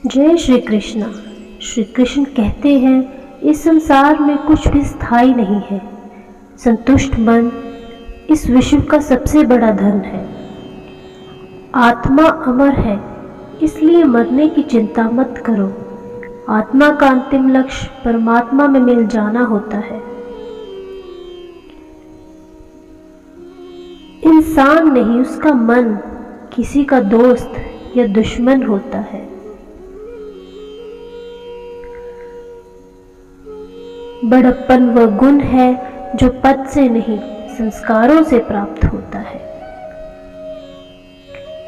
जय श्री कृष्ण। श्री कृष्ण कहते हैं, इस संसार में कुछ भी स्थायी नहीं है। संतुष्ट मन इस विश्व का सबसे बड़ा धन है। आत्मा अमर है, इसलिए मरने की चिंता मत करो। आत्मा का अंतिम लक्ष्य परमात्मा में मिल जाना होता है। इंसान नहीं, उसका मन किसी का दोस्त या दुश्मन होता है। बड़प्पन वह गुण है जो पद से नहीं, संस्कारों से प्राप्त होता है।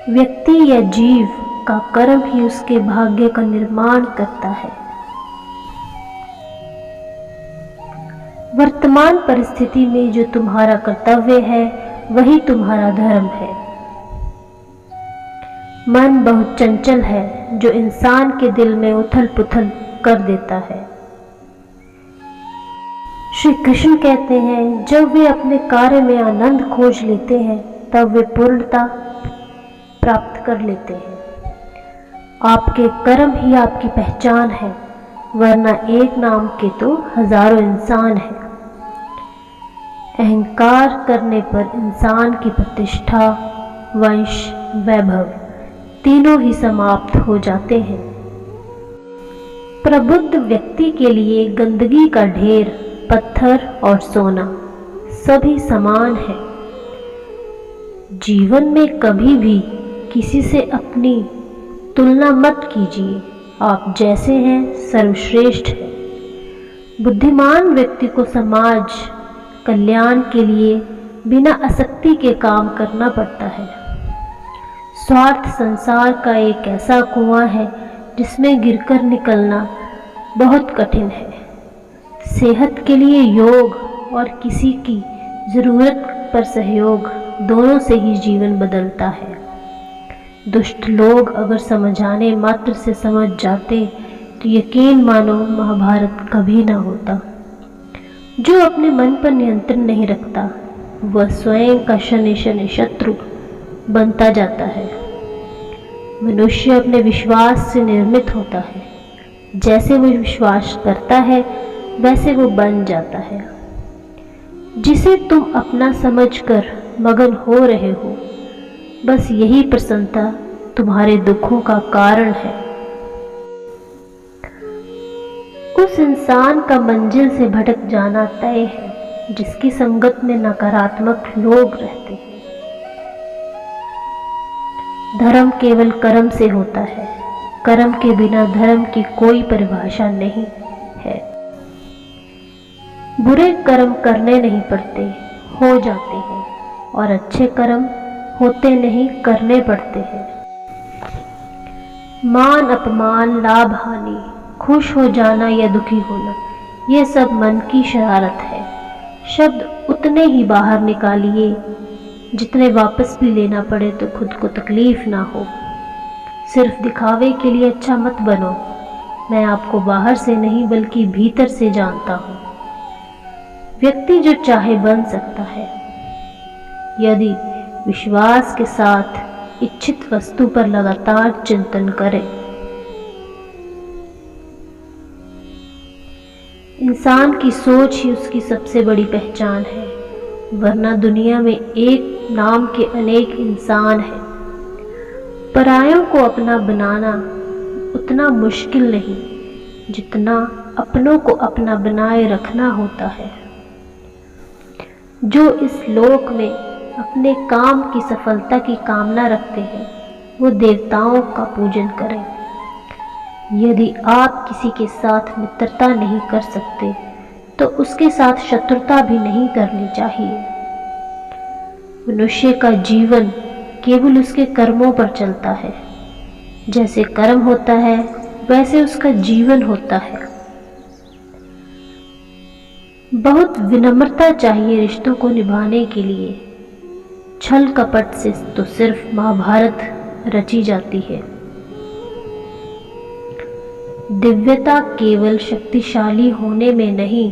व्यक्ति या जीव का कर्म ही उसके भाग्य का निर्माण करता है। वर्तमान परिस्थिति में जो तुम्हारा कर्तव्य है वही तुम्हारा धर्म है। मन बहुत चंचल है जो इंसान के दिल में उथल पुथल कर देता है। श्री कृष्ण कहते हैं, जब वे अपने कार्य में आनंद खोज लेते हैं तब वे पूर्णता प्राप्त कर लेते हैं। आपके कर्म ही आपकी पहचान है, वरना एक नाम के तो हजारों इंसान हैं। अहंकार करने पर इंसान की प्रतिष्ठा, वंश, वैभव तीनों ही समाप्त हो जाते हैं। प्रबुद्ध व्यक्ति के लिए गंदगी का ढेर, पत्थर और सोना सभी समान है। जीवन में कभी भी किसी से अपनी तुलना मत कीजिए। आप जैसे हैं सर्वश्रेष्ठ है। बुद्धिमान व्यक्ति को समाज कल्याण के लिए बिना आसक्ति के काम करना पड़ता है। स्वार्थ संसार का एक ऐसा कुआं है जिसमें गिरकर निकलना बहुत कठिन है। सेहत के लिए योग और किसी की जरूरत पर सहयोग, दोनों से ही जीवन बदलता है। दुष्ट लोग अगर समझाने मात्र से समझ जाते तो यकीन मानो महाभारत कभी ना होता। जो अपने मन पर नियंत्रण नहीं रखता वह स्वयं का शनि शनि शत्रु बनता जाता है। मनुष्य अपने विश्वास से निर्मित होता है। जैसे वो विश्वास करता है वैसे वो बन जाता है। जिसे तुम अपना समझकर मगन हो रहे हो, बस यही प्रसन्नता तुम्हारे दुखों का कारण है। उस इंसान का मंजिल से भटक जाना तय है जिसकी संगत में नकारात्मक लोग रहते हैं। धर्म केवल कर्म से होता है। कर्म के बिना धर्म की कोई परिभाषा नहीं है। बुरे कर्म करने नहीं पड़ते, हो जाते हैं, और अच्छे कर्म होते नहीं, करने पड़ते हैं। मान अपमान, लाभ हानि, खुश हो जाना या दुखी होना, यह सब मन की शरारत है। शब्द उतने ही बाहर निकालिए जितने वापस भी लेना पड़े तो खुद को तकलीफ ना हो। सिर्फ दिखावे के लिए अच्छा मत बनो। मैं आपको बाहर से नहीं बल्कि भीतर से जानता हूँ। व्यक्ति जो चाहे बन सकता है यदि विश्वास के साथ इच्छित वस्तु पर लगातार चिंतन करे। इंसान की सोच ही उसकी सबसे बड़ी पहचान है, वरना दुनिया में एक नाम के अनेक इंसान हैं। परायों को अपना बनाना उतना मुश्किल नहीं जितना अपनों को अपना बनाए रखना होता है। जो इस लोक में अपने काम की सफलता की कामना रखते हैं वो देवताओं का पूजन करें। यदि आप किसी के साथ मित्रता नहीं कर सकते तो उसके साथ शत्रुता भी नहीं करनी चाहिए। मनुष्य का जीवन केवल उसके कर्मों पर चलता है। जैसे कर्म होता है वैसे उसका जीवन होता है। बहुत विनम्रता चाहिए रिश्तों को निभाने के लिए। छल कपट से तो सिर्फ महाभारत रची जाती है। दिव्यता केवल शक्तिशाली होने में नहीं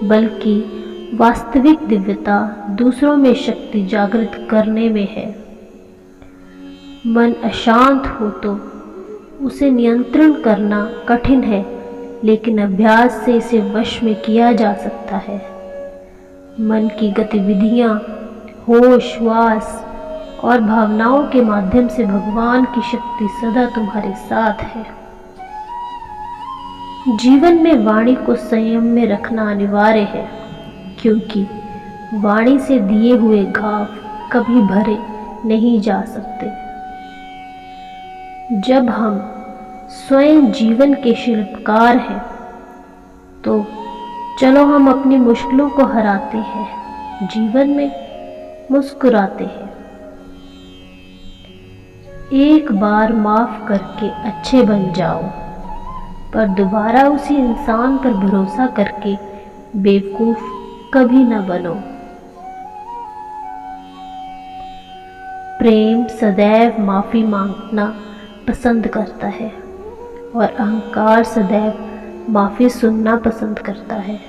बल्कि वास्तविक दिव्यता दूसरों में शक्ति जागृत करने में है। मन अशांत हो तो उसे नियंत्रण करना कठिन है, लेकिन अभ्यास से इसे वश में किया जा सकता है। मन की गतिविधियाँ, होश, श्वास और भावनाओं के माध्यम से भगवान की शक्ति सदा तुम्हारे साथ है। जीवन में वाणी को संयम में रखना अनिवार्य है, क्योंकि वाणी से दिए हुए घाव कभी भरे नहीं जा सकते। जब हम स्वयं जीवन के शिल्पकार हैं, तो चलो हम अपनी मुश्किलों को हराते हैं, जीवन में मुस्कुराते हैं। एक बार माफ करके अच्छे बन जाओ, पर दोबारा उसी इंसान पर भरोसा करके बेवकूफ कभी न बनो। प्रेम सदैव माफी मांगना पसंद करता है और अहंकार सदैव माफी सुनना पसंद करता है।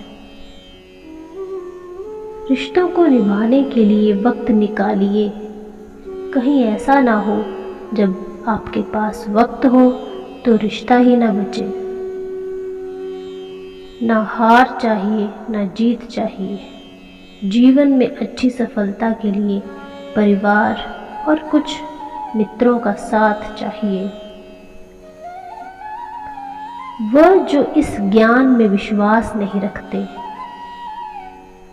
रिश्तों को निभाने के लिए वक्त निकालिए। कहीं ऐसा ना हो जब आपके पास वक्त हो तो रिश्ता ही ना बचे। ना हार चाहिए, ना जीत चाहिए। जीवन में अच्छी सफलता के लिए परिवार और कुछ मित्रों का साथ चाहिए। वह जो इस ज्ञान में विश्वास नहीं रखते,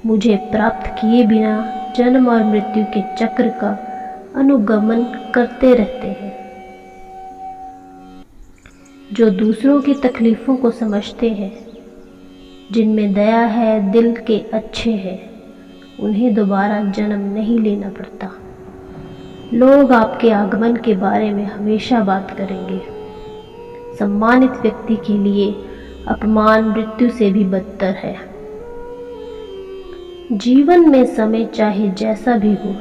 मुझे प्राप्त किए बिना जन्म और मृत्यु के चक्र का अनुगमन करते रहते हैं। जो दूसरों की तकलीफों को समझते हैं, जिनमें दया है, दिल के अच्छे हैं, उन्हें दोबारा जन्म नहीं लेना पड़ता। लोग आपके आगमन के बारे में हमेशा बात करेंगे। सम्मानित व्यक्ति के लिए अपमान मृत्यु से भी बदतर है। जीवन में समय चाहे जैसा भी हो,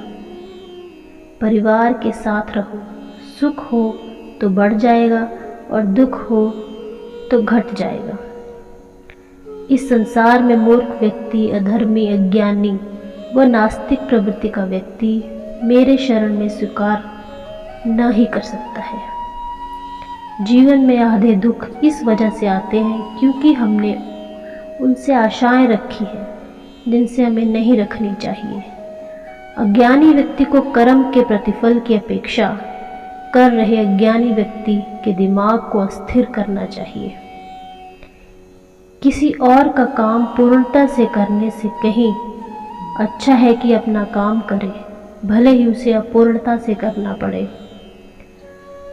परिवार के साथ रहो। सुख हो तो बढ़ जाएगा और दुख हो तो घट जाएगा। इस संसार में मूर्ख व्यक्ति, अधर्मी, अज्ञानी व नास्तिक प्रवृत्ति का व्यक्ति मेरे शरण में स्वीकार न ही कर सकता है। जीवन में आधे दुख इस वजह से आते हैं क्योंकि हमने उनसे आशाएं रखी हैं जिनसे हमें नहीं रखनी चाहिए। अज्ञानी व्यक्ति को कर्म के प्रतिफल की अपेक्षा कर रहे अज्ञानी व्यक्ति के दिमाग को अस्थिर करना चाहिए। किसी और का काम पूर्णता से करने से कहीं अच्छा है कि अपना काम करे, भले ही उसे अपूर्णता से करना पड़े।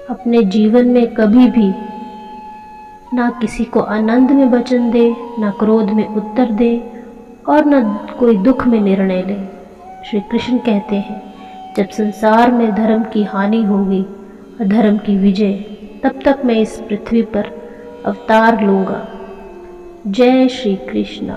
अपने जीवन में कभी भी ना किसी को आनंद में वचन दे, ना क्रोध में उत्तर दे और न कोई दुख में निर्णय ले। श्री कृष्ण कहते हैं, जब संसार में धर्म की हानि होगी और धर्म की विजय, तब तक मैं इस पृथ्वी पर अवतार लूँगा। जय श्री कृष्ण।